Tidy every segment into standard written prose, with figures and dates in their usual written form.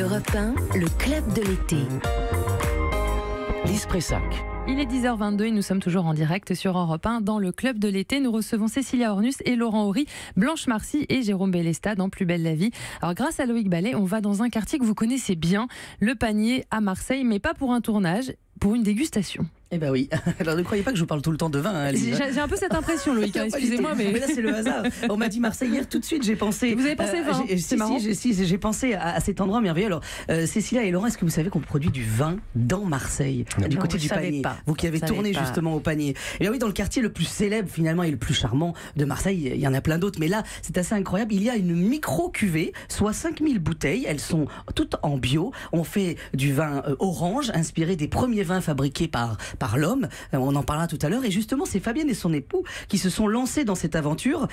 Europe 1, le club de l'été. Lise Pressac. Il est 10h22 et nous sommes toujours en direct sur Europe 1 dans le club de l'été. Nous recevons Cécilia Ornus et Laurent Horry, Blanche Marcy et Jérôme Bellesta dans Plus belle la vie. Alors grâce à Loïc Ballet, on va dans un quartier que vous connaissez bien, le Panier à Marseille, mais pas pour un tournage, pour une dégustation. Eh ben oui. Alors ne croyez pas que je vous parle tout le temps de vin. Hein, j'ai un peu cette impression, Loïc. Excusez-moi, mais là c'est le hasard. On m'a dit Marseille hier, tout de suite j'ai pensé. Vous avez pensé vin? C'est marrant. J'ai pensé à cet endroit merveilleux. Alors Cécilia et Laurent, est-ce que vous savez qu'on produit du vin dans Marseille, du côté du Panier? Vous qui avez tourné justement au Panier. Et là oui, dans le quartier le plus célèbre finalement et le plus charmant de Marseille, il y en a plein d'autres, mais là c'est assez incroyable. Il y a une micro cuvée, soit 5000 bouteilles. Elles sont toutes en bio. On fait du vin orange, inspiré des premiers vins fabriqués par l'homme. On en parlera tout à l'heure. Et justement, c'est Fabienne et son époux qui se sont lancés dans cette aventure.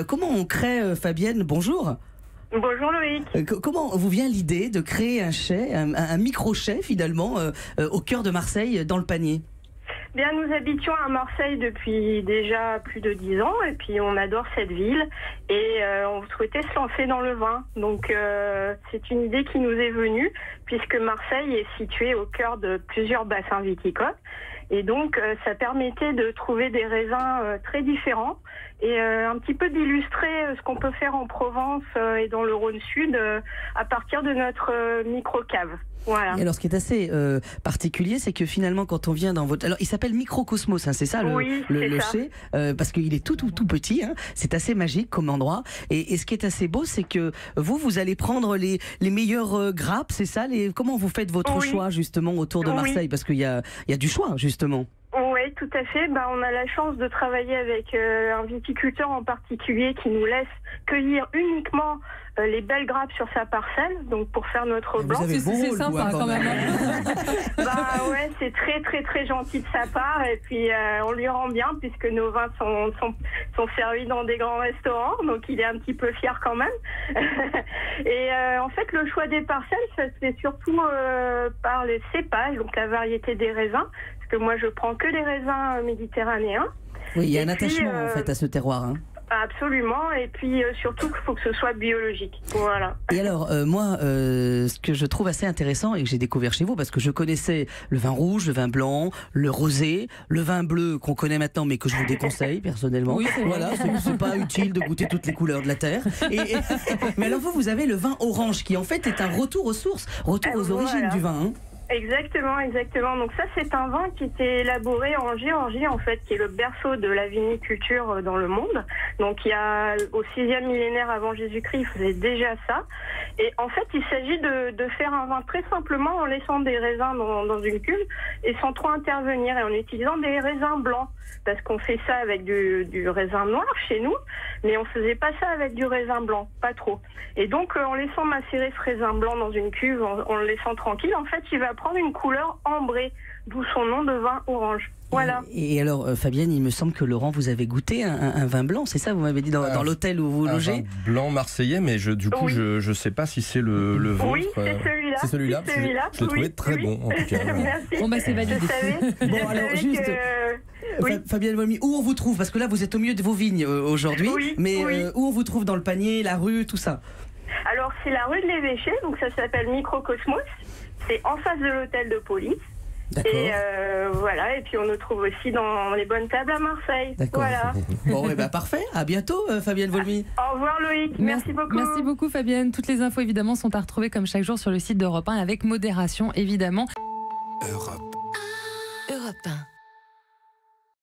Comment on crée, Fabienne? Bonjour. Bonjour Loïc. Comment vous vient l'idée de créer un chai, un micro-chai finalement, au cœur de Marseille, dans le Panier? Bien, nous habitions à Marseille depuis déjà plus de 10 ans et puis on adore cette ville et on souhaitait se lancer dans le vin. Donc c'est une idée qui nous est venue puisque Marseille est située au cœur de plusieurs bassins viticoles et donc ça permettait de trouver des raisins très différents et un petit peu d'illustrer ce qu'on peut faire en Provence et dans le Rhône Sud à partir de notre micro-cave. Voilà. Et alors, ce qui est assez particulier, c'est que finalement, quand on vient dans votre... Alors, il s'appelle Microcosmos, hein, c'est ça le chai, parce qu'il est tout petit, hein, c'est assez magique comme endroit. Et ce qui est assez beau, c'est que vous allez prendre les meilleures grappes, c'est ça? Comment vous faites votre choix, justement, autour de Marseille? Parce qu'il y a du choix, justement. Oui, tout à fait. On a la chance de travailler avec un viticulteur en particulier qui nous laisse cueillir uniquement les belles grappes sur sa parcelle, donc pour faire notre blanc. C'est sympa quand même. Ouais, c'est très très très gentil de sa part et puis on lui rend bien puisque nos vins sont servis dans des grands restaurants, donc il est un petit peu fier quand même. Et en fait, le choix des parcelles, ça se fait surtout par les cépages, donc la variété des raisins, parce que moi je prends que des raisins méditerranéens. Oui, il y a un attachement en fait à ce terroir. Hein. Absolument, et puis surtout qu'il faut que ce soit biologique. Voilà. Et alors, moi, ce que je trouve assez intéressant et que j'ai découvert chez vous, parce que je connaissais le vin rouge, le vin blanc, le rosé, le vin bleu qu'on connaît maintenant, mais que je vous déconseille personnellement. Oui, voilà, c'est pas utile de goûter toutes les couleurs de la terre. Mais alors vous avez le vin orange qui en fait est un retour aux sources, retour aux origines du vin. Hein. Exactement. Donc ça, c'est un vin qui était élaboré en Géorgie, en fait, qui est le berceau de la viniculture dans le monde. Donc il y a au 6e millénaire avant Jésus-Christ, ils faisaient déjà ça. Et en fait, il s'agit de faire un vin très simplement en laissant des raisins dans une cuve et sans trop intervenir et en utilisant des raisins blancs. Parce qu'on fait ça avec du raisin noir chez nous, mais on faisait pas ça avec du raisin blanc, pas trop. Et donc, en laissant macérer ce raisin blanc dans une cuve, en le laissant tranquille, en fait, il va prendre une couleur ambrée, d'où son nom de vin orange. Voilà. Et alors, Fabienne, il me semble que Laurent, vous avez goûté un vin blanc, c'est ça? Vous m'avez dit dans l'hôtel où vous logez? Un vin blanc marseillais, mais du coup, je sais pas si c'est le vôtre. Oui, c'est celui-là. C'est celui-là. Je l'ai trouvé très bon, en tout cas. Merci. Bon, c'est validé. Bon, alors, juste... Fabienne Volmy, où on vous trouve? Parce que là, vous êtes au milieu de vos vignes aujourd'hui, où on vous trouve dans le Panier, la rue, tout ça? Alors, c'est la rue de l'Évêché, donc ça s'appelle Microcosmos. C'est en face de l'hôtel de police. Et voilà, et puis on nous trouve aussi dans les bonnes tables à Marseille. D'accord. Voilà. Bon, parfait. À bientôt, Fabienne Volmy. Au revoir Loïc. Merci beaucoup. Merci beaucoup Fabienne. Toutes les infos évidemment sont à retrouver comme chaque jour sur le site d'Europe 1 avec modération évidemment. Europe 1.